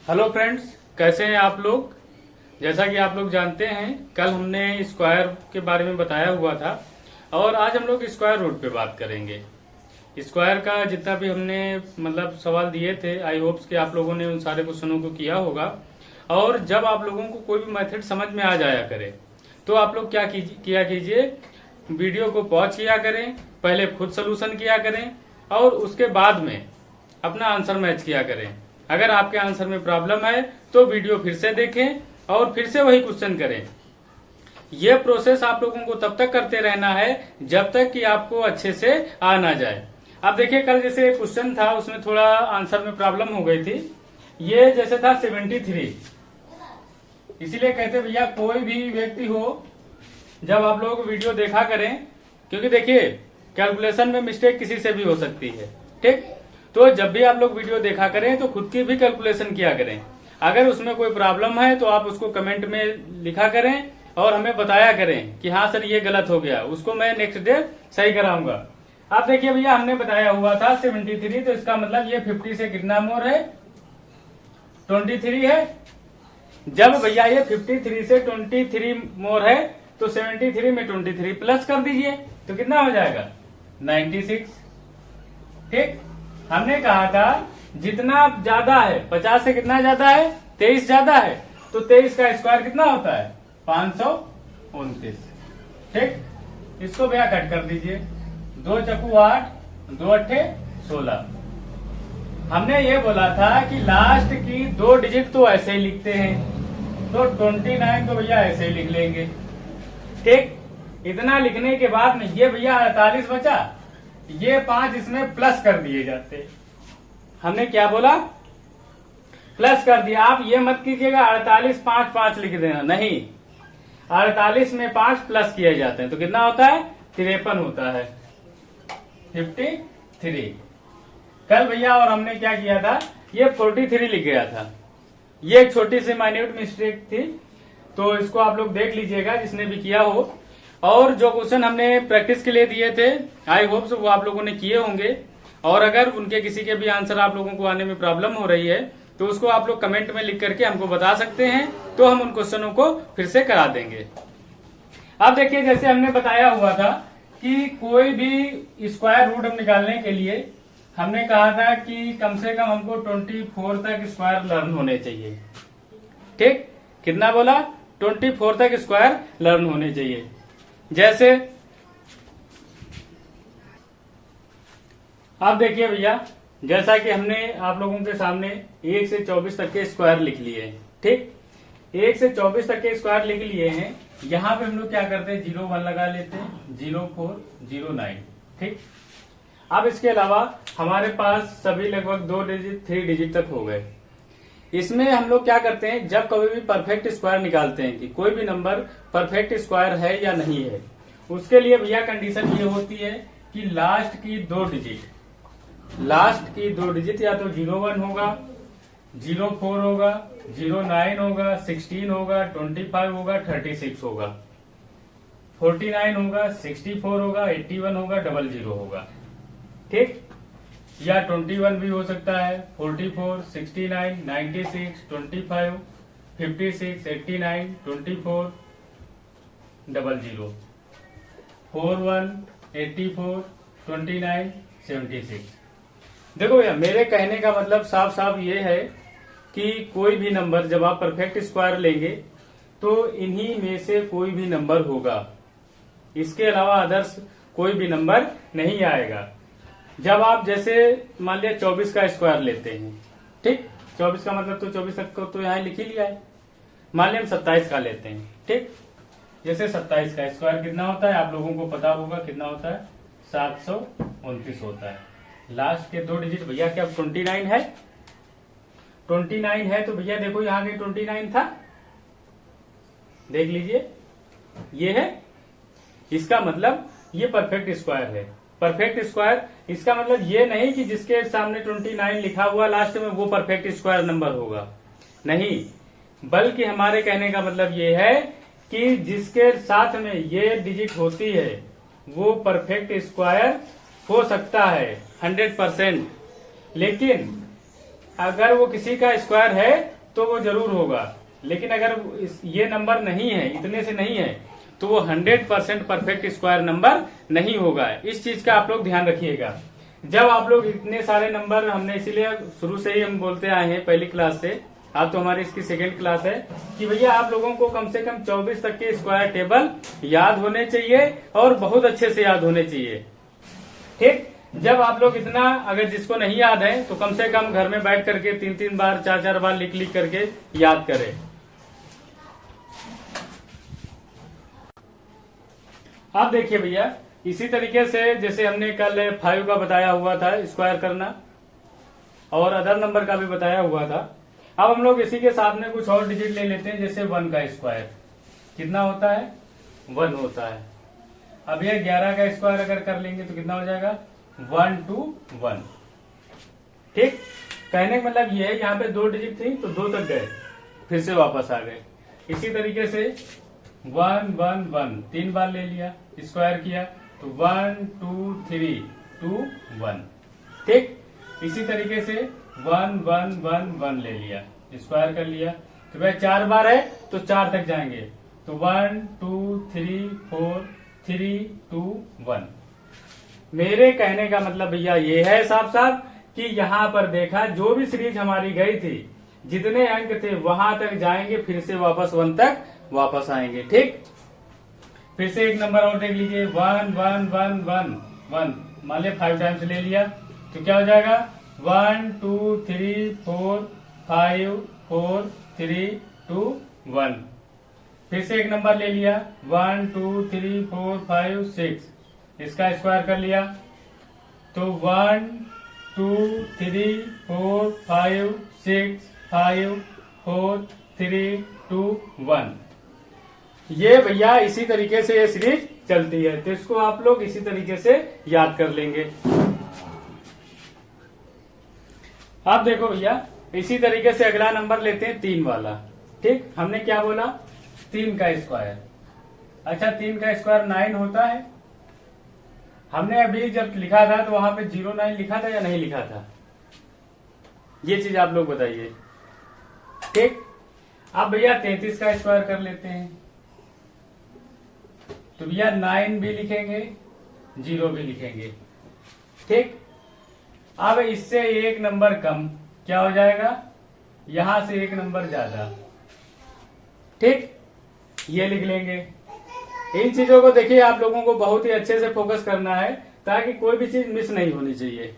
Hello friends, कैसे हैं आप लोग। जैसा कि आप लोग जानते हैं, कल हमने स्क्वायर के बारे में बताया हुआ था और आज हम लोग स्क्वायर रूट पे बात करेंगे। स्क्वायर का जितना भी हमने मतलब सवाल दिए थे, आई होप्स कि आप लोगों ने उन सारे क्वेश्चनों को किया होगा। और जब आप लोगों को कोई भी मेथड समझ में आ जाया करे तो आप लोग किया कीजिए, वीडियो को पॉज किया करें, पहले खुद सोल्यूशन किया करें और उसके बाद में अपना आंसर मैच किया करें। अगर आपके आंसर में प्रॉब्लम है तो वीडियो फिर से देखें और फिर से वही क्वेश्चन करें। यह प्रोसेस आप लोगों को तब तक करते रहना है जब तक कि आपको अच्छे से आ ना जाए। अब देखिए, कल जैसे क्वेश्चन था उसमें थोड़ा आंसर में प्रॉब्लम हो गई थी। ये जैसे था 73, इसीलिए कहते भैया कोई भी व्यक्ति हो, जब आप लोग वीडियो देखा करें, क्योंकि देखिए कैलकुलेशन में मिस्टेक किसी से भी हो सकती है। ठीक, तो जब भी आप लोग वीडियो देखा करें तो खुद की भी कैलकुलेशन किया करें। अगर उसमें कोई प्रॉब्लम है तो आप उसको कमेंट में लिखा करें और हमें बताया करें कि हाँ सर ये गलत हो गया, उसको मैं नेक्स्ट डे सही कराऊंगा। आप देखिए भैया, हमने बताया हुआ था 73, तो इसका मतलब ये 50 से कितना मोर है, 23 है। जब भैया ये 53 से 23 मोर है तो 73 में 23 प्लस कर दीजिए तो कितना हो जाएगा, 96। ठीक, हमने कहा था जितना ज्यादा है, 50 से कितना ज्यादा है, 23 ज्यादा है, तो 23 का स्क्वायर कितना होता है, 529। ठीक, इसको भैया कट कर दीजिए, 2 चक्कू 8, 2 अट्ठे 16। हमने ये बोला था कि लास्ट की 2 डिजिट तो ऐसे ही लिखते हैं, तो 29 तो भैया ऐसे ही लिख लेंगे। ठीक, इतना लिखने के बाद में ये भैया 48 बचा, ये 5 इसमें प्लस कर दिए जाते। हमने क्या बोला, प्लस कर दिया। आप ये मत कीजिएगा 48 5 5 लिख देना, नहीं, 48 में 5 प्लस किए जाते हैं तो कितना होता है, 53 होता है, 53। कल भैया और हमने क्या किया था, ये 43 लिख गया था। ये एक छोटी सी माइन्यूट मिस्टेक थी, तो इसको आप लोग देख लीजिएगा जिसने भी किया हो। और जो क्वेश्चन हमने प्रैक्टिस के लिए दिए थे, आई होप वो आप लोगों ने किए होंगे। और अगर उनके किसी के भी आंसर आप लोगों को आने में प्रॉब्लम हो रही है तो उसको आप लोग कमेंट में लिख करके हमको बता सकते हैं, तो हम उन क्वेश्चनों को फिर से करा देंगे। अब देखिए, जैसे हमने बताया हुआ था कि कोई भी स्क्वायर रूट हम निकालने के लिए हमने कहा था कि कम से कम हमको 24 तक स्क्वायर लर्न होने चाहिए। ठीक, कितना बोला, 24 तक स्क्वायर लर्न होने चाहिए। जैसे अब देखिए भैया, जैसा कि हमने आप लोगों के सामने 1 से 24 तक के स्क्वायर लिख लिए। ठीक, 1 से 24 तक के स्क्वायर लिख लिए हैं। यहाँ पे हम लोग क्या करते हैं, 0 1 लगा लेते हैं, 0 4 0 9। ठीक, अब इसके अलावा हमारे पास सभी लगभग 2 डिजिट 3 डिजिट तक हो गए। इसमें हम लोग क्या करते हैं, जब कभी भी परफेक्ट स्क्वायर निकालते हैं कि कोई भी नंबर परफेक्ट स्क्वायर है या नहीं है, उसके लिए भैया कंडीशन ये होती है कि लास्ट की 2 डिजिट या तो 01 होगा, 04 होगा, 09 होगा, 16 होगा, 25 होगा, 36 होगा, 49 होगा, 64 होगा, 81 होगा, 00 होगा। ठीक, या 21 भी हो सकता है, 44, 69, 96, 25, 56, 89, 24, 00, 41, 84, 29, 76। देखो भैया, मेरे कहने का मतलब साफ साफ ये है कि कोई भी नंबर जब आप परफेक्ट स्क्वायर लेंगे तो इन्हीं में से कोई भी नंबर होगा, इसके अलावा अदर्स कोई भी नंबर नहीं आएगा। जब आप जैसे मान लिया 24 का स्क्वायर लेते हैं, ठीक, 24 का मतलब तो 24 तक को तो यहाँ लिख ही लिया है। मान लिया हम 27 का लेते हैं। ठीक, जैसे 27 का स्क्वायर कितना होता है, आप लोगों को पता होगा कितना होता है, 729 होता है। लास्ट के 2 डिजिट भैया क्या 29 है, 29 है, तो भैया देखो यहाँ के 29 था, देख लीजिए ये है। इसका मतलब ये परफेक्ट स्क्वायर है। परफेक्ट स्क्वायर इसका मतलब ये नहीं कि जिसके सामने 29 लिखा हुआ लास्ट में वो परफेक्ट स्क्वायर नंबर होगा, नहीं, बल्कि हमारे कहने का मतलब ये है कि जिसके साथ में ये डिजिट होती है वो परफेक्ट स्क्वायर हो सकता है 100%। लेकिन अगर वो किसी का स्क्वायर है तो वो जरूर होगा, लेकिन अगर ये नंबर नहीं है, इतने से नहीं है, तो वो 100% परफेक्ट स्क्वायर नंबर नहीं होगा। इस चीज का आप लोग ध्यान रखिएगा। जब आप लोग इतने सारे नंबर, हमने इसीलिए शुरू से ही हम बोलते आए हैं पहली क्लास से, आप तो हमारी इसकी सेकेंड क्लास है, कि भैया आप लोगों को कम से कम 24 तक के स्क्वायर टेबल याद होने चाहिए और बहुत अच्छे से याद होने चाहिए। ठीक, जब आप लोग इतना, अगर जिसको नहीं याद है तो कम से कम घर में बैठ करके 3-3 बार 4-4 बार लिख लिख करके याद करें। आप देखिए भैया, इसी तरीके से जैसे हमने कल 5 का बताया हुआ था स्क्वायर करना, और अदर नंबर का भी बताया हुआ था। अब हम लोग इसी के साथ में कुछ और डिजिट ले लेते हैं, जैसे 1 का स्क्वायर कितना होता है, 1 होता है। अब ये 11 का स्क्वायर अगर कर लेंगे तो कितना हो जाएगा, 1 2 1। ठीक, कहने का मतलब ये है, यहाँ पे 2 डिजिट थी तो 2 तक गए, फिर से वापस आ गए। इसी तरीके से 1 1 1 3 बार ले लिया, स्क्वायर किया तो 1 2 3 2 1। ठीक, इसी तरीके से 1 1 1 1 ले लिया, स्क्वायर कर लिया, तो भाई 4 बार है तो 4 तक जाएंगे, तो 1 2 3 4 3 2 1। मेरे कहने का मतलब भैया ये है साफ साफ कि यहाँ पर देखा, जो भी सीरीज हमारी गई थी, जितने अंक थे वहां तक जाएंगे, फिर से वापस 1 तक वापस आएंगे। ठीक, फिर से एक नंबर और देख लीजिए, 1 1 1 1 1, मान लिया 5 टाइम्स ले लिया तो क्या हो जाएगा, 1 2 3 4 5 4 3 2 1। फिर से एक नंबर ले लिया, 1 2 3 4 5 6, इसका स्क्वायर कर लिया तो 1 2 3 4 5 6 5 4 3 2 1। ये भैया इसी तरीके से ये सीरीज चलती है, तो इसको आप लोग इसी तरीके से याद कर लेंगे। आप देखो भैया, इसी तरीके से अगला नंबर लेते हैं 3 वाला। ठीक, हमने क्या बोला, 3 का स्क्वायर। अच्छा, 3 का स्क्वायर 9 होता है। हमने अभी जब लिखा था तो वहां पे 09 लिखा था या नहीं लिखा था, ये चीज आप लोग बताइए। ठीक, अब भैया 33 का स्क्वायर कर लेते हैं, तो भैया 9 भी लिखेंगे, 0 भी लिखेंगे। ठीक, अब इससे एक नंबर कम क्या हो जाएगा, यहां से एक नंबर ज्यादा। ठीक, ये लिख लेंगे। इन चीजों को देखिए, आप लोगों को बहुत ही अच्छे से फोकस करना है ताकि कोई भी चीज मिस नहीं होनी चाहिए।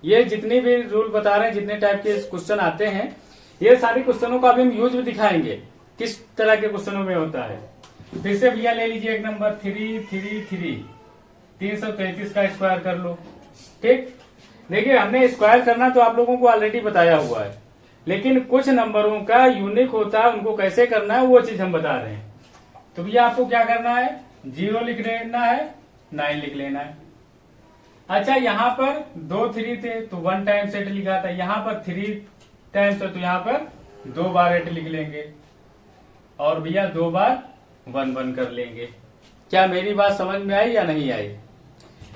ये जितनी भी रूल बता रहे हैं, जितने टाइप के क्वेश्चन आते हैं, ये सारे क्वेश्चनों का अभी हम यूज भी दिखाएंगे किस तरह के क्वेश्चनों में होता है। फिर से भैया ले लीजिए एक नंबर 3 3 3, 333 का स्क्वायर कर लो। ठीक, देखिए हमने स्क्वायर करना तो आप लोगों को ऑलरेडी बताया हुआ है, लेकिन कुछ नंबरों का यूनिक होता है, उनको कैसे करना है वो चीज हम बता रहे हैं। तो भैया आपको क्या करना है, 0 लिख लेना है, 9 लिख लेना है। अच्छा, यहाँ पर 2 3 थे तो 1 टाइम्स 8 लिखा था, यहाँ पर 3 टाइम्स है तो यहाँ पर 2 बार 8 लिख लेंगे, और भैया 2 बार 1 1 कर लेंगे। क्या मेरी बात समझ में आई या नहीं आई?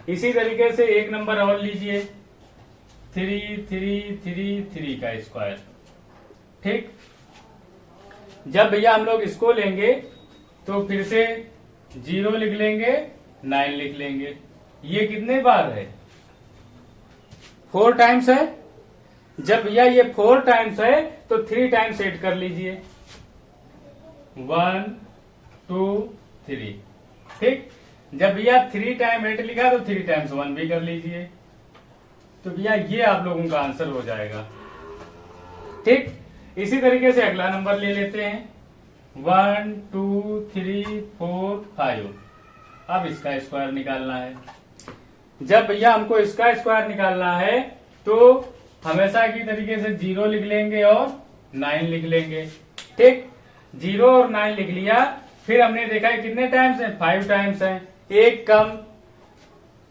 इसी तरीके से एक नंबर और लीजिए, 3 3 3 3 का स्क्वायर। ठीक, जब भैया हम लोग इसको लेंगे तो फिर से 0 लिख लेंगे, 9 लिख लेंगे। ये कितने बार है, 4 टाइम्स है। जब भैया ये 4 टाइम्स है तो 3 टाइम्स 8 कर लीजिए, 1 2 3। ठीक, जब भैया 3 टाइम 8 लिखा तो 3 टाइम्स 1 भी कर लीजिए, तो भैया ये आप लोगों का आंसर हो जाएगा। ठीक, इसी तरीके से अगला नंबर ले लेते हैं, 1 2 3 4 5। अब इसका स्क्वायर निकालना है। जब भैया हमको इसका स्क्वायर निकालना है तो हमेशा की तरीके से 0 लिख लेंगे और 9 लिख लेंगे। ठीक, 0 और 9 लिख लिया, फिर हमने देखा है कितने टाइम्स है, 5 टाइम्स है, एक कम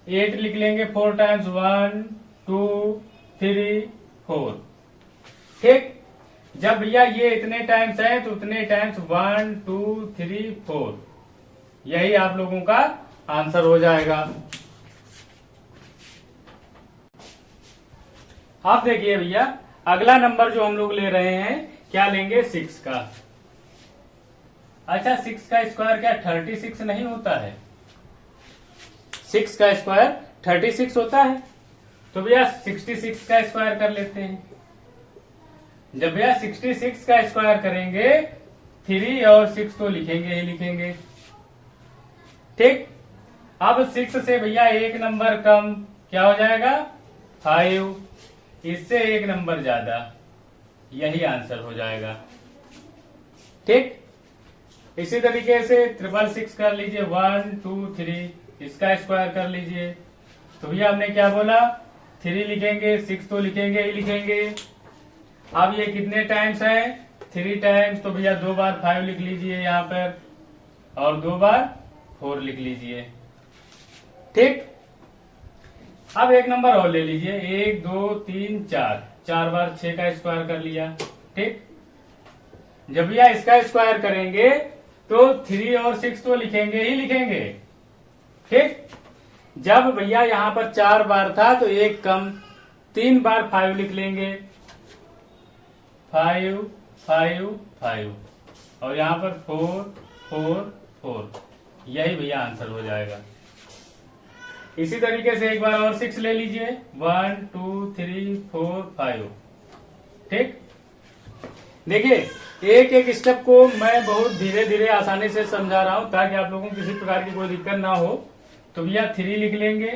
8 लिख लेंगे 4 टाइम्स, 1 2 3 4। ठीक, जब भैया ये इतने टाइम्स है तो उतने टाइम्स 1 2 3 4, यही आप लोगों का आंसर हो जाएगा। आप देखिए भैया, अगला नंबर जो हम लोग ले रहे हैं क्या लेंगे 6 का। अच्छा 6 का स्क्वायर क्या 36 नहीं होता है? 6 का स्क्वायर 36 होता है। तो भैया 66 का स्क्वायर कर लेते हैं। जब भैया 66 का स्क्वायर करेंगे 3 और 6 तो लिखेंगे ही लिखेंगे। ठीक, अब 6 से भैया एक नंबर कम क्या हो जाएगा 5, इससे एक नंबर ज्यादा, यही आंसर हो जाएगा। ठीक, इसी तरीके से 666 कर लीजिए 1 2 3, इसका स्क्वायर कर लीजिए। तो भैया हमने क्या बोला 3 लिखेंगे 6 तो लिखेंगे ही लिखेंगे। अब ये कितने टाइम्स है 3 टाइम्स, तो भैया 2 बार 5 लिख लीजिए यहाँ पर और 2 बार 4 लिख लीजिए। ठीक, अब एक नंबर और ले लीजिए 1 2 3 4, 4 बार 6 का स्क्वायर कर लिया। ठीक, जब भैया इसका स्क्वायर करेंगे तो 3 और 6 तो लिखेंगे ही लिखेंगे। ठीक, जब भैया यहाँ पर 4 बार था तो एक कम 3 बार 5 लिख लेंगे 5 5 5 और यहाँ पर 4 4 4, यही भैया आंसर हो जाएगा। इसी तरीके से एक बार और 6 ले लीजिए 1 2 3 4 5। ठीक, देखिए एक एक स्टेप को मैं बहुत धीरे धीरे आसानी से समझा रहा हूं ताकि आप लोगों को किसी प्रकार की कोई दिक्कत ना हो। तो भैया 3 लिख लेंगे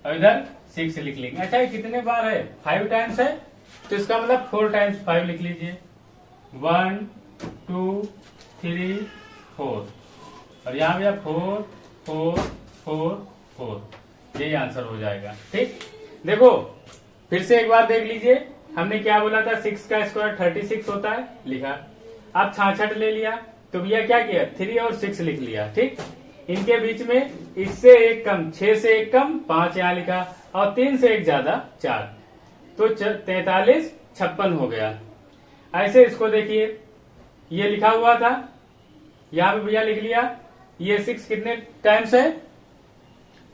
और इधर 6 लिख लेंगे। अच्छा ये कितने बार है 5 टाइम्स है, तो इसका मतलब 4 टाइम्स 5 लिख लीजिए 1 2 3 4 और यहाँ भैया 4 4 4 4, यही आंसर हो जाएगा। ठीक, देखो फिर से एक बार देख लीजिए, हमने क्या बोला था 6 का स्क्वायर 36 होता है, लिखा। अब 66 ले लिया तो भैया क्या किया 3 और 6 लिख लिया। ठीक, इनके बीच में इससे एक कम 6 से एक कम 5 यहाँ लिखा और 3 से एक ज्यादा 4, तो 43 56 हो गया। ऐसे इसको देखिए ये लिखा हुआ था, यहाँ पे भैया लिख लिया। ये 6 कितने टाइम्स है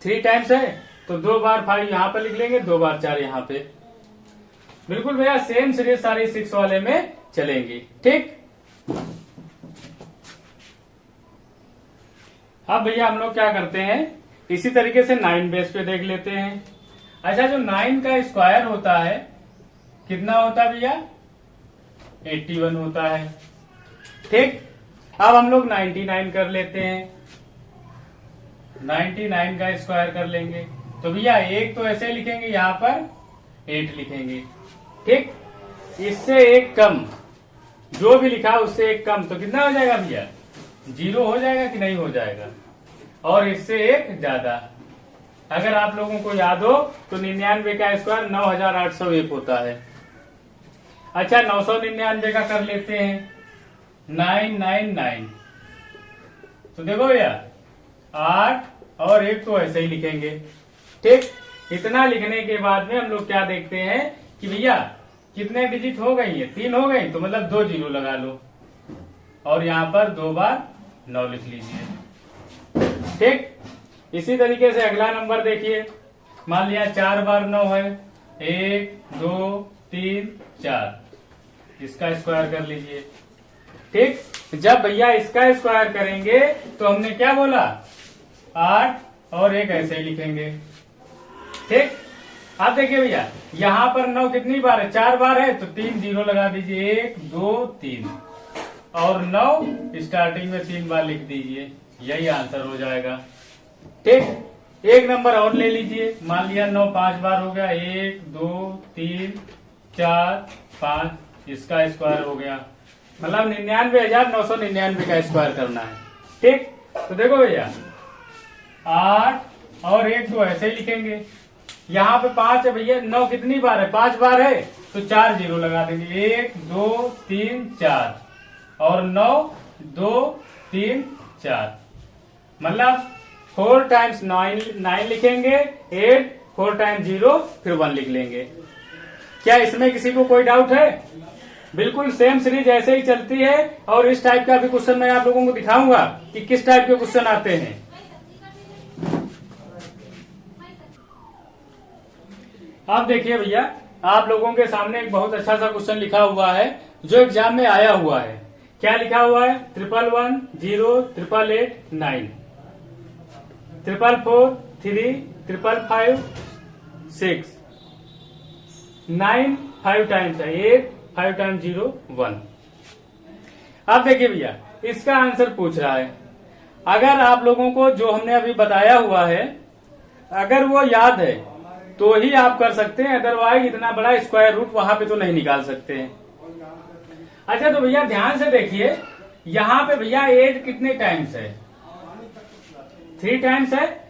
3 टाइम्स है, तो 2 बार 5 यहाँ पर लिख लेंगे 2 बार 4 यहाँ पे। बिल्कुल भैया सेम सीरीज सारी 6 वाले में चलेंगी। ठीक, अब भैया हम लोग क्या करते हैं इसी तरीके से 9 बेस पे देख लेते हैं। अच्छा जो 9 का स्क्वायर होता है कितना होता है भैया 81 होता है। ठीक, अब हम लोग 99 कर लेते हैं, 99 का स्क्वायर कर लेंगे तो भैया एक तो ऐसे लिखेंगे यहाँ पर 8 लिखेंगे। ठीक, इससे एक कम जो भी लिखा उससे एक कम तो कितना हो जाएगा भैया 0 हो जाएगा कि नहीं हो जाएगा, और इससे एक ज्यादा। अगर आप लोगों को याद हो तो 99 का स्क्वायर 9801 होता है। अच्छा 999 का कर लेते हैं 999, तो देखो भैया 8 और 1 तो ऐसे ही लिखेंगे। ठीक, इतना लिखने के बाद में हम लोग क्या देखते हैं कि भैया कितने डिजिट हो गई है 3 हो गई, तो मतलब 2 जीरो लगा लो और यहाँ पर 2 बार 9 लिख लीजिए। ठीक, इसी तरीके से अगला नंबर देखिए, मान लिया 4 बार 9 है 1 2 3 4, इसका स्क्वायर कर लीजिए। ठीक, जब भैया इसका स्क्वायर करेंगे तो हमने क्या बोला 8 और 1 ऐसे ही लिखेंगे। ठीक, आप देखिए भैया यहाँ पर 9 कितनी बार है 4 बार है, तो 3 जीरो लगा दीजिए 1 2 3 और 9 स्टार्टिंग में 3 बार लिख दीजिए, यही आंसर हो जाएगा। ठीक, एक नंबर और ले लीजिए, मान लिया 9 5 बार हो गया 1 2 3 4 5, इसका स्क्वायर हो गया, मतलब 99,999 का स्क्वायर करना है। ठीक, तो देखो भैया 8 और 1 तो ऐसे ही लिखेंगे, यहाँ पे 5 है भैया 9 कितनी बार है 5 बार है, तो 4 जीरो लगा देंगे 1 2 3 4 और 9 2 3 4, मतलब 4 टाइम्स 9 लिखेंगे 8 4 टाइम्स 0 फिर 1 लिख लेंगे। क्या इसमें किसी को कोई डाउट है? बिल्कुल सेम सीरीज ऐसे ही चलती है और इस टाइप का भी क्वेश्चन मैं आप लोगों को दिखाऊंगा कि किस टाइप के क्वेश्चन आते हैं। आप देखिए भैया आप लोगों के सामने एक बहुत अच्छा सा क्वेश्चन लिखा हुआ है जो एग्जाम में आया हुआ है। क्या लिखा हुआ है? 11108889 4443556 9 5 टाइम्स है 8 5 टाइम्स 0 1। अब देखिए भैया, इसका आंसर पूछ रहा है। अगर आप लोगों को जो हमने अभी बताया हुआ है अगर वो याद है तो ही आप कर सकते हैं, अदरवाइज इतना बड़ा स्क्वायर रूट वहां पे तो नहीं निकाल सकते हैं। अच्छा तो भैया ध्यान से देखिए, यहाँ पे भैया 8 कितने टाइम्स है? 3 टाइम्स है।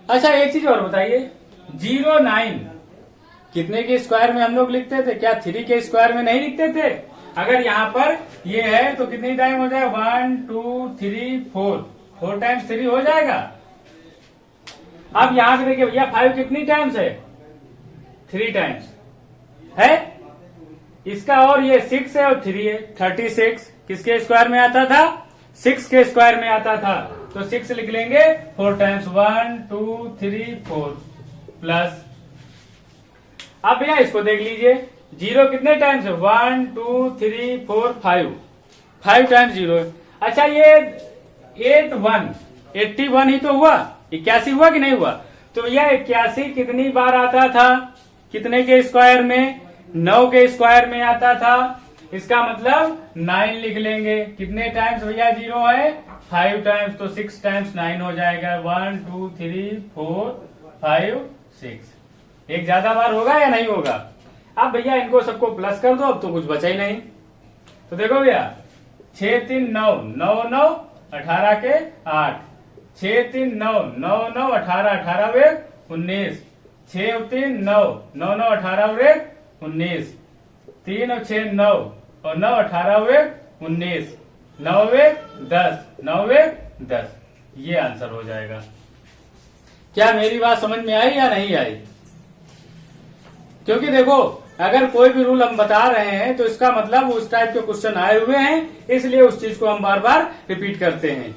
अच्छा एक चीज और बताइए, 09 कितने के स्क्वायर में हम लोग लिखते थे? क्या 3 के स्क्वायर में नहीं लिखते थे? अगर यहाँ पर ये है तो कितनी टाइम हो जाए? 1 2 3 4 टाइम्स 3 हो जाएगा। अब यहाँ पे देखिए भैया 5 कितनी टाइम्स है? 3 टाइम्स है इसका, और ये 6 है और 3 है 36 किसके स्क्वायर में आता था? 6 के स्क्वायर में आता था। तो 6 लिख लेंगे 4 टाइम्स 1 2 3 4 प्लस। अब भैया इसको देख लीजिए, 0 कितने टाइम्स है? 1 2 3 4 5 टाइम्स 0 है। अच्छा ये 81 ही तो हुआ, 81 हुआ कि नहीं हुआ? तो भैया 81 कितनी बार आता था? कितने के स्क्वायर में? 9 के स्क्वायर में आता था। इसका मतलब 9 लिख लेंगे। कितने टाइम्स भैया 0 है? 5 टाइम्स, तो 6 टाइम्स 9 हो जाएगा। 1 2 3 4 5 6। एक ज्यादा बार होगा या नहीं होगा? अब भैया इनको सबको प्लस कर दो, अब तो कुछ बचा ही नहीं। तो देखो भैया 6 3 9 9 9 18 के 8 6 3 9 9 9 18 18 वे 19 6 3 9 9 9 18 वे 19 3 और 6 9 और 9 18 वे 19 9 वे 10 9 वे 10। ये आंसर हो जाएगा। क्या मेरी बात समझ में आई या नहीं आई? क्योंकि देखो अगर कोई भी रूल हम बता रहे हैं तो इसका मतलब उस टाइप के क्वेश्चन आए हुए हैं, इसलिए उस चीज को हम बार बार रिपीट करते हैं।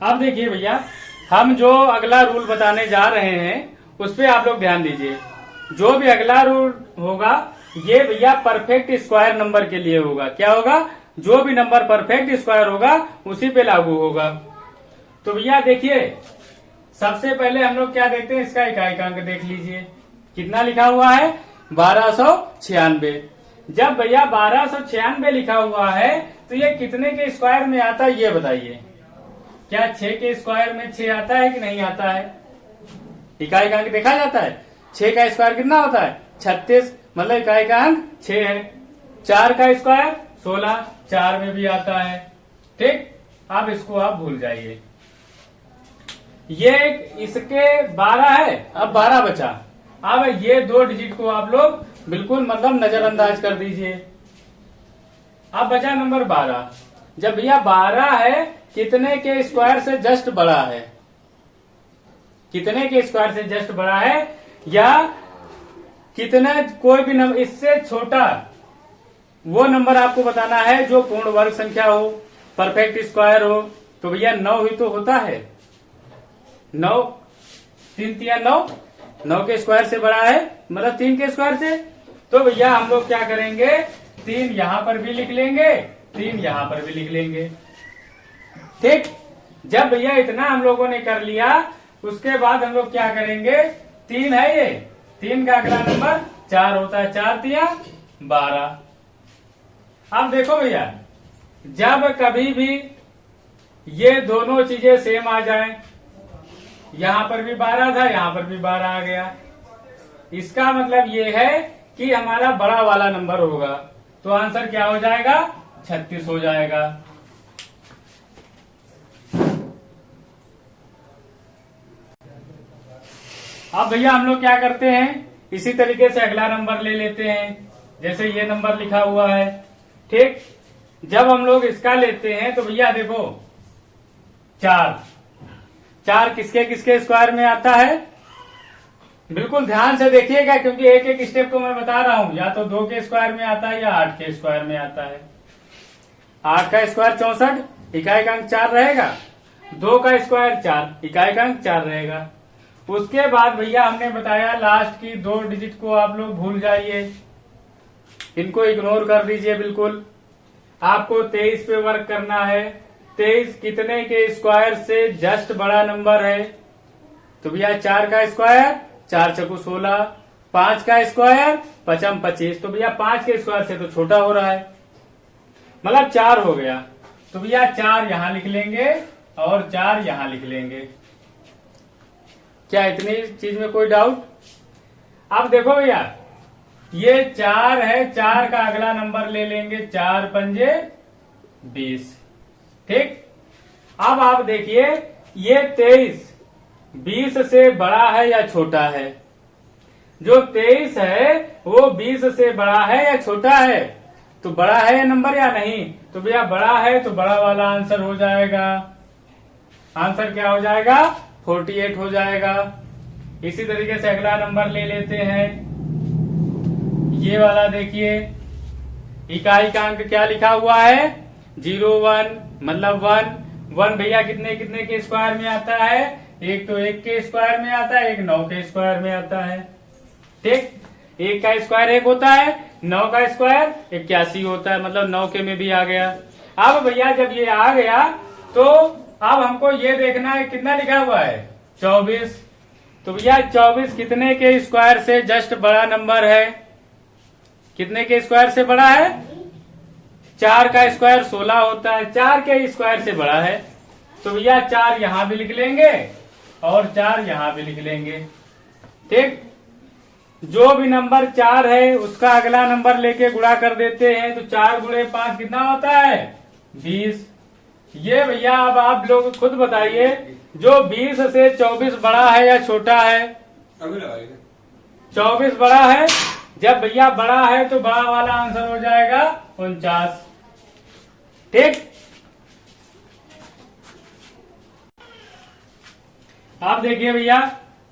अब देखिए भैया, हम जो अगला रूल बताने जा रहे हैं उस पे आप लोग ध्यान दीजिए। जो भी अगला रूल होगा ये भैया परफेक्ट स्क्वायर नंबर के लिए होगा। क्या होगा? जो भी नंबर परफेक्ट स्क्वायर होगा उसी पे लागू होगा। तो भैया देखिए, सबसे पहले हम लोग क्या देखते हैं, इसका इकाइकांक देख लीजिए। कितना लिखा हुआ है? 1296। जब भैया 1296 लिखा हुआ है तो ये कितने के स्क्वायर में आता है ये बताइए। क्या 6 के स्क्वायर में 6 आता है कि नहीं आता है? इकाइकांक देखा जाता है। 6 का स्क्वायर कितना होता है? 36, मतलब इकाइकांक 6 है। 4 का स्क्वायर 16, 4 में भी आता है। ठीक, अब इसको आप भूल जाइए। ये इसके 12 है, अब 12 बचा। अब ये 2 डिजिट को आप लोग बिल्कुल मतलब नजरअंदाज कर दीजिए। अब बचा नंबर 12। जब भैया 12 है कितने के स्क्वायर से जस्ट बड़ा है? कितने के स्क्वायर से जस्ट बड़ा है, या कितने कोई भी नंबर इससे छोटा वो नंबर आपको बताना है जो पूर्ण वर्ग संख्या हो, परफेक्ट स्क्वायर हो। तो भैया 9 ही तो होता है। 9 3 3 9, 9 के स्क्वायर से बड़ा है, मतलब 3 के स्क्वायर से। तो भैया हम लोग क्या करेंगे, 3 यहां पर भी लिख लेंगे, 3 यहां पर भी लिख लेंगे। ठीक, जब भैया इतना हम लोगों ने कर लिया उसके बाद हम लोग क्या करेंगे, 3 है ये, 3 का अगला नंबर 4 होता है। 4 3 12। अब देखो भैया, जब कभी भी ये दोनों चीजें सेम आ जाएं, यहां पर भी 12 था, यहां पर भी 12 आ गया, इसका मतलब ये है कि हमारा बड़ा वाला नंबर होगा। तो आंसर क्या हो जाएगा? 36 हो जाएगा। अब भैया हम लोग क्या करते हैं, इसी तरीके से अगला नंबर ले लेते हैं। जैसे ये नंबर लिखा हुआ है, ठीक। जब हम लोग इसका लेते हैं तो भैया देखो 4 किसके किसके स्क्वायर में आता है? बिल्कुल ध्यान से देखिएगा क्योंकि एक एक स्टेप को मैं बता रहा हूं। या तो 2 के स्क्वायर में आता है या 8 के स्क्वायर में आता है। 8 का स्क्वायर 64, इकाई का अंक 4 रहेगा। 2 का स्क्वायर 4, इकाई का अंक 4 रहेगा। उसके बाद भैया हमने बताया लास्ट की 2 डिजिट को आप लोग भूल जाइए, इनको इग्नोर कर दीजिए बिल्कुल। आपको 23 पे वर्क करना है। 23 कितने के स्क्वायर से जस्ट बड़ा नंबर है? तो भैया 4 का स्क्वायर 4 चकु 16, 5 का स्क्वायर 5 25। तो भैया 5 के स्क्वायर से तो छोटा हो रहा है, मतलब 4 हो गया। तो भैया 4 यहां लिख लेंगे और 4 यहां लिख लेंगे। क्या इतनी चीज में कोई डाउट? अब देखो भैया, ये 4 है, 4 का अगला नंबर ले लेंगे 4 पंजे 20। ठीक, अब आप देखिए ये 23 20 से बड़ा है या छोटा है? जो 23 है वो 20 से बड़ा है या छोटा है? तो बड़ा है या नंबर या नहीं? तो भैया बड़ा है, तो बड़ा वाला आंसर हो जाएगा। आंसर क्या हो जाएगा? 48 हो जाएगा। इसी तरीके से अगला नंबर ले लेते हैं, ये वाला देखिए, इकाई का अंक क्या लिखा हुआ है? 0 1, मतलब 1 भैया कितने कितने के स्क्वायर में आता है? एक तो 1 के स्क्वायर में आता है, एक 9 के स्क्वायर में आता है। ठीक, 1 का स्क्वायर 1 होता है, 9 का स्क्वायर 81 होता है, मतलब 9 के में भी आ गया। अब भैया जब ये आ गया तो अब हमको ये देखना है कितना लिखा हुआ है? 24। तो भैया 24 कितने के स्क्वायर से जस्ट बड़ा नंबर है? कितने के स्क्वायर से बड़ा है? 4 का स्क्वायर 16 होता है, 4 के स्क्वायर से बड़ा है। तो भैया 4 यहां भी लिख लेंगे और 4 यहां भी लिख लेंगे। ठीक, जो भी नंबर 4 है उसका अगला नंबर लेके गुणा कर देते हैं। तो 4 गुणे 5 कितना होता है? 20। ये भैया अब आप लोग खुद बताइए, जो 20 से 24 बड़ा है या छोटा है? 24 बड़ा है। जब भैया बड़ा है तो बड़ा वाला आंसर हो जाएगा 49। ठीक, आप देखिए भैया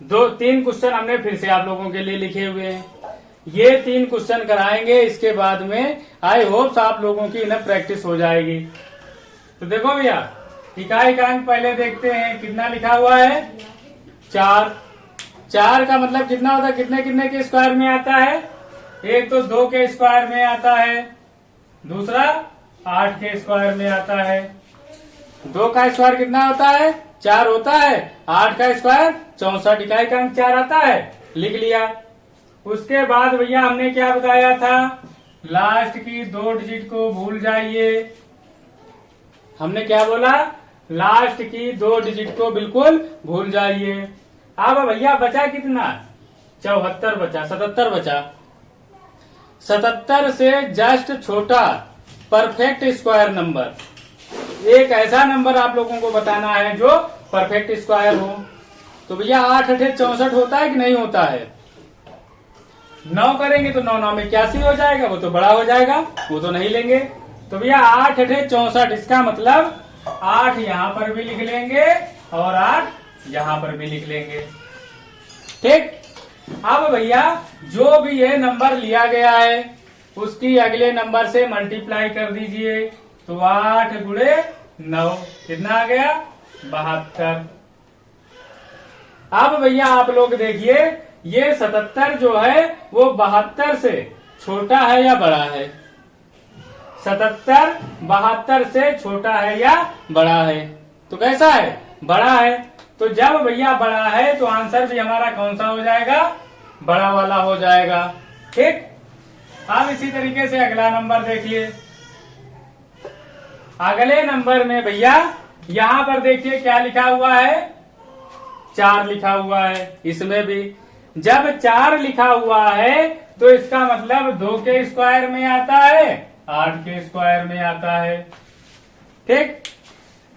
3 क्वेश्चन हमने फिर से आप लोगों के लिए लिखे हुए हैं। ये 3 क्वेश्चन कराएंगे, इसके बाद में आई होप्स आप लोगों की इन्हें प्रैक्टिस हो जाएगी। तो देखो भैया, इकाई का अंक पहले देखते हैं, कितना लिखा हुआ है? 4। 4 का मतलब कितना होता है? कितने कितने के स्क्वायर में आता है? एक तो 2 के स्क्वायर में आता है, दूसरा 8 के स्क्वायर में आता है। 2 का स्क्वायर कितना होता है? 4 होता है। 8 का स्क्वायर 64, इकाई का अंक 4 आता है, लिख लिया। उसके बाद भैया हमने क्या बताया था? लास्ट की 2 डिजिट को भूल जाइए। हमने क्या बोला? लास्ट की 2 डिजिट को बिल्कुल भूल जाइए। अब भैया बचा कितना? 74 बचा, 77 बचा। 77 से जस्ट छोटा परफेक्ट स्क्वायर नंबर, एक ऐसा नंबर आप लोगों को बताना है जो परफेक्ट स्क्वायर हो। तो भैया 8 8 64 होता है कि नहीं होता है? 9 करेंगे तो 9 9 में 81 हो जाएगा, वो तो बड़ा हो जाएगा, वो तो नहीं लेंगे। तो भैया 8 8 64, इसका मतलब 8 यहाँ पर भी लिख लेंगे और 8 यहाँ पर भी लिख लेंगे। ठीक, अब भैया जो भी ये नंबर लिया गया है उसकी अगले नंबर से मल्टीप्लाई कर दीजिए। तो 8 गुणे 9 कितना आ गया? 72। अब भैया आप लोग देखिए, ये 77 जो है वो 72 से छोटा है या बड़ा है? 77 72 से छोटा है या बड़ा है? तो कैसा है? बड़ा है। तो जब भैया बड़ा है तो आंसर भी हमारा कौन सा हो जाएगा? बड़ा वाला हो जाएगा। ठीक, अब इसी तरीके से अगला नंबर देखिए। अगले नंबर में भैया यहाँ पर देखिए क्या लिखा हुआ है? 4 लिखा हुआ है। इसमें भी जब 4 लिखा हुआ है तो इसका मतलब 2 के स्क्वायर में आता है, 8 के स्क्वायर में आता है। ठीक,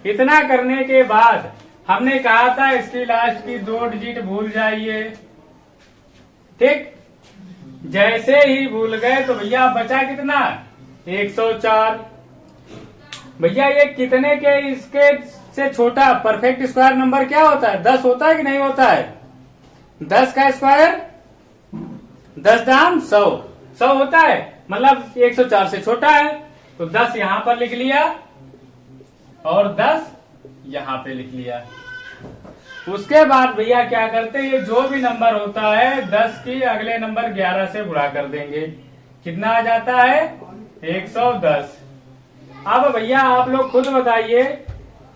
इतना करने के बाद हमने कहा था इसकी लास्ट की 2 डिजिट भूल जाइए। ठीक, जैसे ही भूल गए तो भैया बचा कितना? 104। भैया ये कितने के इसके से छोटा परफेक्ट स्क्वायर नंबर क्या होता है? 10 होता है कि नहीं होता है? 10 का स्क्वायर 10 दाम 100 होता है, मतलब 104 से छोटा है। तो 10 यहां पर लिख लिया और 10 यहां पे लिख लिया। उसके बाद भैया क्या करते हैं, ये जो भी नंबर होता है 10 की अगले नंबर 11 से गुणा कर देंगे। कितना आ जाता है 110। अब भैया आप लोग खुद बताइए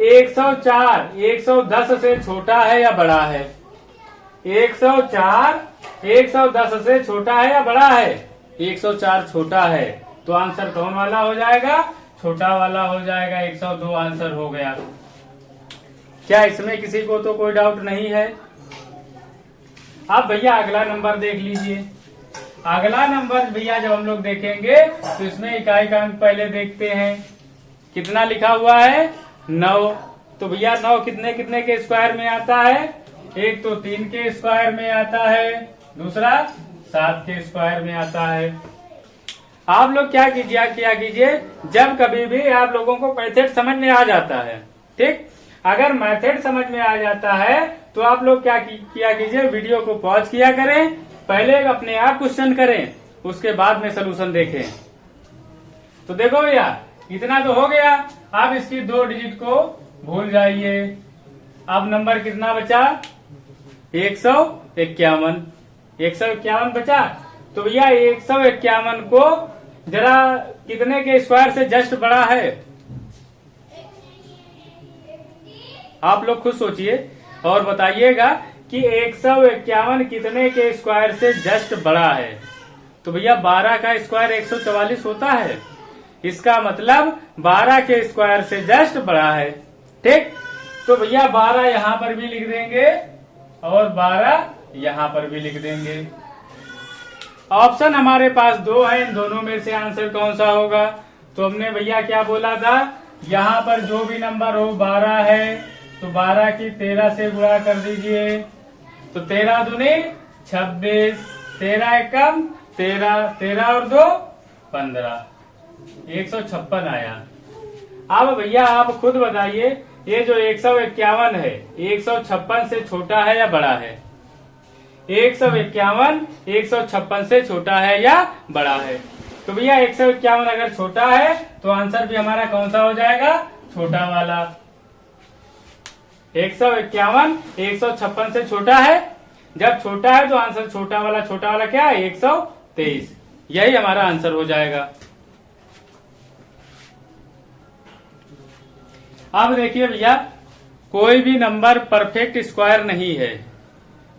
104 110 से छोटा है या बड़ा है? 104 110 से छोटा है या बड़ा है? 104 छोटा है, तो आंसर कौन वाला हो जाएगा? छोटा वाला हो जाएगा। 102 आंसर हो गया। क्या इसमें किसी को तो कोई डाउट नहीं है? अब भैया अगला नंबर देख लीजिए। अगला नंबर भैया जब हम लोग देखेंगे तो इसमें इकाई का अंक पहले देखते हैं। कितना लिखा हुआ है? 9। तो भैया 9 कितने कितने के स्क्वायर में आता है? एक तो 3 के स्क्वायर में आता है, दूसरा 7 के स्क्वायर में आता है। आप लोग क्या कीजिए, जब कभी भी आप लोगों को मेथड समझ में आ जाता है, ठीक, अगर मेथड समझ में आ जाता है तो आप लोग क्या किया कीजिए, वीडियो को पॉज किया करें, पहले अपने आप क्वेश्चन करें, उसके बाद में सोल्यूशन देखें। तो देखो भैया इतना तो हो गया। अब इसकी 2 डिजिट को भूल जाइए। अब नंबर कितना बचा? 151। 151 बचा। तो भैया 151 को जरा कितने के स्क्वायर से जस्ट बड़ा है? आप लोग खुद सोचिए और बताइएगा कि 151 कितने के स्क्वायर से जस्ट बड़ा है? तो भैया 12 का स्क्वायर 144 होता है। इसका मतलब 12 के स्क्वायर से जस्ट बड़ा है, ठीक। तो भैया 12 यहाँ पर भी लिख देंगे और 12 यहाँ पर भी लिख देंगे। ऑप्शन हमारे पास 2 है, इन दोनों में से आंसर कौन सा होगा? तो हमने भैया क्या बोला था, यहाँ पर जो भी नंबर हो 12 है तो 12 की 13 से गुणा कर दीजिए। तो 13 दूनी 26, 13 एकम 13, 13 और 2 15, 156 आया। अब भैया आप खुद बताइए ये जो 151 है 156 से छोटा है या बड़ा है? 151 156 से छोटा है या बड़ा है? तो भैया 151 अगर छोटा है तो आंसर भी हमारा कौन सा हो जाएगा? छोटा वाला। 151 156 से छोटा है, जब छोटा है तो आंसर छोटा वाला क्या है? 123। यही हमारा आंसर हो जाएगा। अब देखिए भैया कोई भी नंबर परफेक्ट स्क्वायर नहीं है।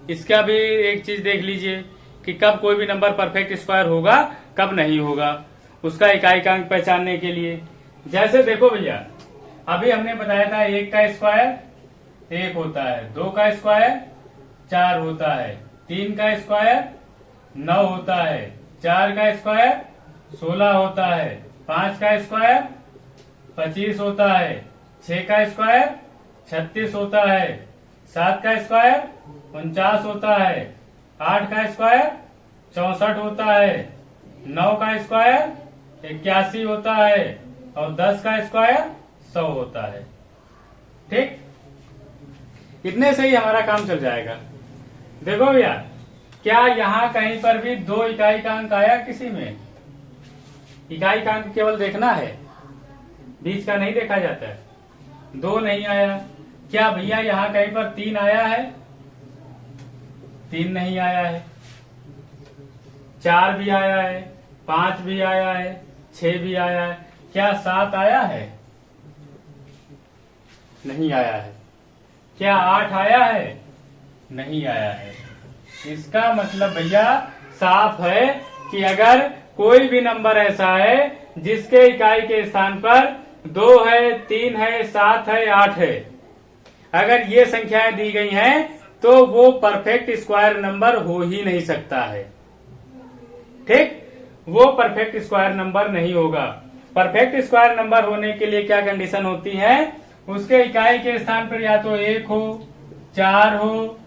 इसका भी एक चीज देख लीजिए कि कब कोई भी नंबर परफेक्ट स्क्वायर होगा, कब नहीं होगा, उसका इकाई का अंक पहचानने के लिए। जैसे देखो भैया अभी हमने बताया था 1 का स्क्वायर 1 होता है, 2 का स्क्वायर 4 होता है, 3 का स्क्वायर 9 होता है, 4 का स्क्वायर 16 होता है, 5 का स्क्वायर 25 होता है, 6 का स्क्वायर 36 होता है, 7 का स्क्वायर 49 होता है, 8 का स्क्वायर 64 होता है, 9 का स्क्वायर 81 होता है और 10 का स्क्वायर 100 होता है, ठीक। इतने से ही हमारा काम चल जाएगा। देखो भैया क्या यहाँ कहीं पर भी 2 इकाई का अंक आया? किसी में इकाई का अंक केवल देखना है, बीच का नहीं देखा जाता है। 2 नहीं आया। क्या भैया यहाँ कहीं पर 3 आया है? 3 नहीं आया है। 4 भी आया है, 5 भी आया है, 6 भी आया है। क्या 7 आया है? नहीं आया है। क्या 8 आया है? नहीं आया है। इसका मतलब भैया साफ है कि अगर कोई भी नंबर ऐसा है जिसके इकाई के स्थान पर 2 है, 3 है, 7 है, 8 है, अगर ये संख्याएं दी गई हैं तो वो परफेक्ट स्क्वायर नंबर हो ही नहीं सकता है, ठीक। वो परफेक्ट स्क्वायर नंबर नहीं होगा। परफेक्ट स्क्वायर नंबर होने के लिए क्या कंडीशन होती है? उसके इकाई के स्थान पर या तो 1 हो, 4 हो,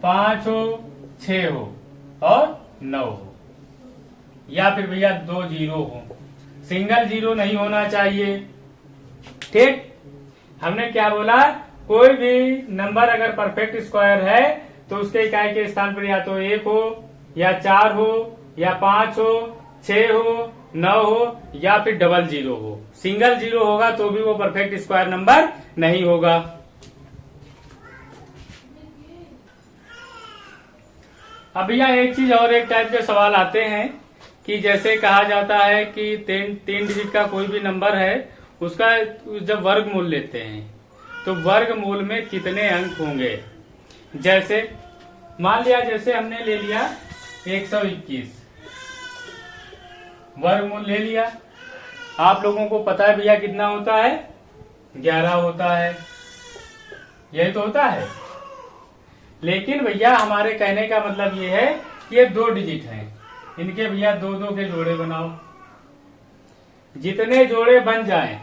5 हो, 6 हो और 9 हो, या फिर भैया 2 जीरो हो। सिंगल जीरो नहीं होना चाहिए, ठीक। हमने क्या बोला? कोई भी नंबर अगर परफेक्ट स्क्वायर है तो उसके इकाई के स्थान पर या तो 1 हो, या 4 हो, या 5 हो, 6 हो, 9 हो, या फिर डबल जीरो हो। सिंगल जीरो होगा तो भी वो परफेक्ट स्क्वायर नंबर नहीं होगा। अब भैया एक चीज और, एक टाइप के सवाल आते हैं कि जैसे कहा जाता है कि तीन डिजिट का कोई भी नंबर है, उसका जब वर्गमूल लेते हैं तो वर्गमूल में कितने अंक होंगे। जैसे मान लिया, जैसे हमने ले लिया 121, वर्गमूल ले लिया। आप लोगों को पता है भैया कितना होता है, 11 होता है, यही तो होता है। लेकिन भैया हमारे कहने का मतलब ये है कि ये 2 डिजिट हैं, इनके भैया 2-2 के जोड़े बनाओ। जितने जोड़े बन जाएं,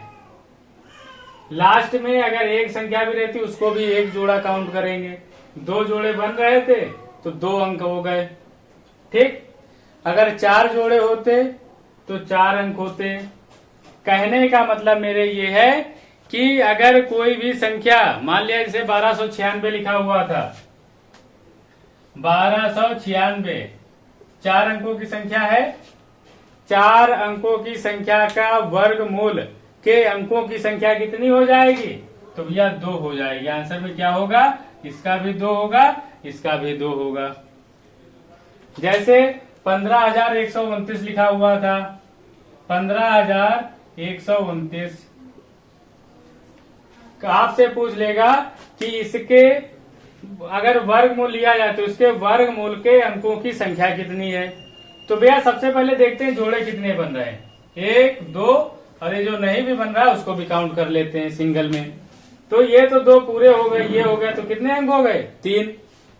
लास्ट में अगर एक संख्या भी रहती उसको भी एक जोड़ा काउंट करेंगे। 2 जोड़े बन रहे थे तो 2 अंक हो गए, ठीक। अगर 4 जोड़े होते तो 4 अंक होते। कहने का मतलब मेरे ये है कि अगर कोई भी संख्या, मान लिया जैसे 1296 लिखा हुआ था, 1296 4 अंकों की संख्या है। 4 अंकों की संख्या का वर्गमूल के अंकों की संख्या कितनी हो जाएगी, तो भैया 2 हो जाएगी। आंसर में क्या होगा, इसका भी 2 होगा, इसका भी 2 होगा। जैसे 15,129 लिखा हुआ था, 15,129 आपसे पूछ लेगा कि इसके अगर वर्गमूल लिया जाए तो इसके वर्गमूल के अंकों की संख्या कितनी है। तो भैया सबसे पहले देखते हैं जोड़े कितने बन रहे हैं, 1, 2, और ये जो नहीं भी बन रहा है उसको भी काउंट कर लेते हैं सिंगल में। तो ये तो 2 पूरे हो गए, ये हो गए, तो कितने अंक हो गए, 3।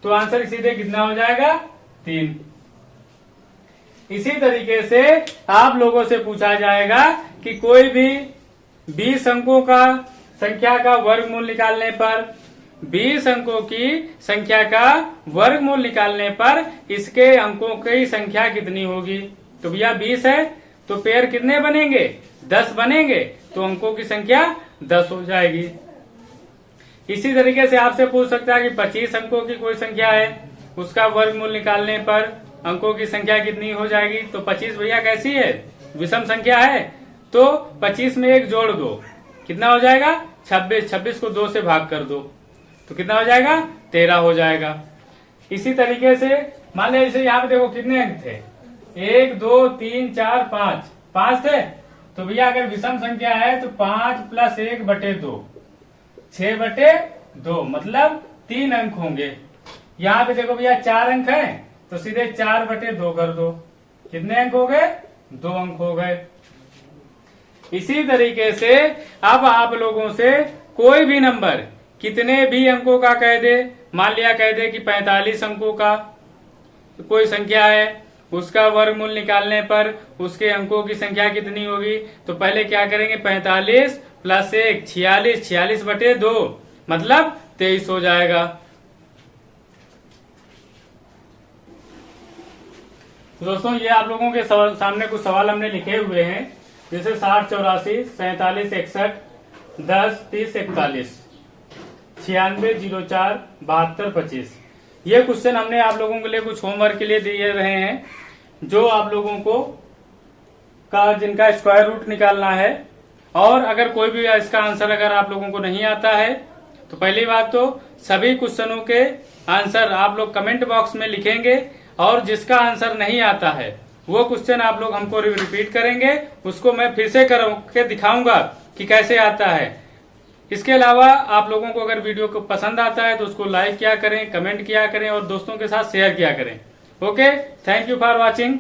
तो आंसर सीधे कितना हो जाएगा, 3। इसी तरीके से आप लोगों से पूछा जाएगा कि कोई भी 20 अंकों का संख्या का वर्गमूल निकालने पर, 20 अंकों की संख्या का वर्गमूल निकालने पर इसके अंकों की संख्या कितनी होगी। तो भैया 20 है तो पेयर कितने बनेंगे, 10 बनेंगे, तो अंकों की संख्या 10 हो जाएगी। इसी तरीके से आपसे पूछ सकता है कि 25 अंकों की कोई संख्या है, उसका वर्गमूल निकालने पर अंकों की संख्या कितनी हो जाएगी। तो 25 भैया कैसी है, विषम संख्या है, तो 25 में 1 जोड़ दो, कितना हो जाएगा, 26। 26 को 2 से भाग कर दो तो कितना हो जाएगा, 13 हो जाएगा। इसी तरीके से मान लिया जैसे यहाँ पे देखो कितने अंक थे, 1, 2, 3, 4, 5 थे। तो भैया अगर विषम संख्या है तो 5 + 1/2, 6/2, मतलब 3 अंक होंगे। यहाँ पे देखो भैया 4 अंक हैं तो सीधे 4/2 कर दो, कितने अंक हो गए, 2 अंक हो गए। इसी तरीके से अब आप लोगों से कोई भी नंबर कितने भी अंकों का कह दे, मान लिया कह दे कि 45 अंकों का कोई संख्या है, उसका वर्गमूल निकालने पर उसके अंकों की संख्या कितनी होगी। तो पहले क्या करेंगे, 45 + 1 46, 46/2 मतलब 23 हो जाएगा। तो दोस्तों ये आप लोगों के सामने कुछ सवाल हमने लिखे हुए हैं, जैसे 60 84 47 61 10 30 41 96 04 72 25। ये क्वेश्चन हमने आप लोगों के लिए कुछ होमवर्क के लिए दिए रहे हैं, जो आप लोगों को का जिनका स्क्वायर रूट निकालना है। और अगर कोई भी इसका आंसर अगर आप लोगों को नहीं आता है तो पहली बात तो सभी क्वेश्चनों के आंसर आप लोग कमेंट बॉक्स में लिखेंगे, और जिसका आंसर नहीं आता है वो क्वेश्चन आप लोग हमको रिपीट करेंगे, उसको मैं फिर से करके दिखाऊंगा कि कैसे आता है। इसके अलावा आप लोगों को अगर वीडियो को पसंद आता है तो उसको लाइक किया करें, कमेंट किया करें और दोस्तों के साथ शेयर किया करें। Okay, thank you for watching.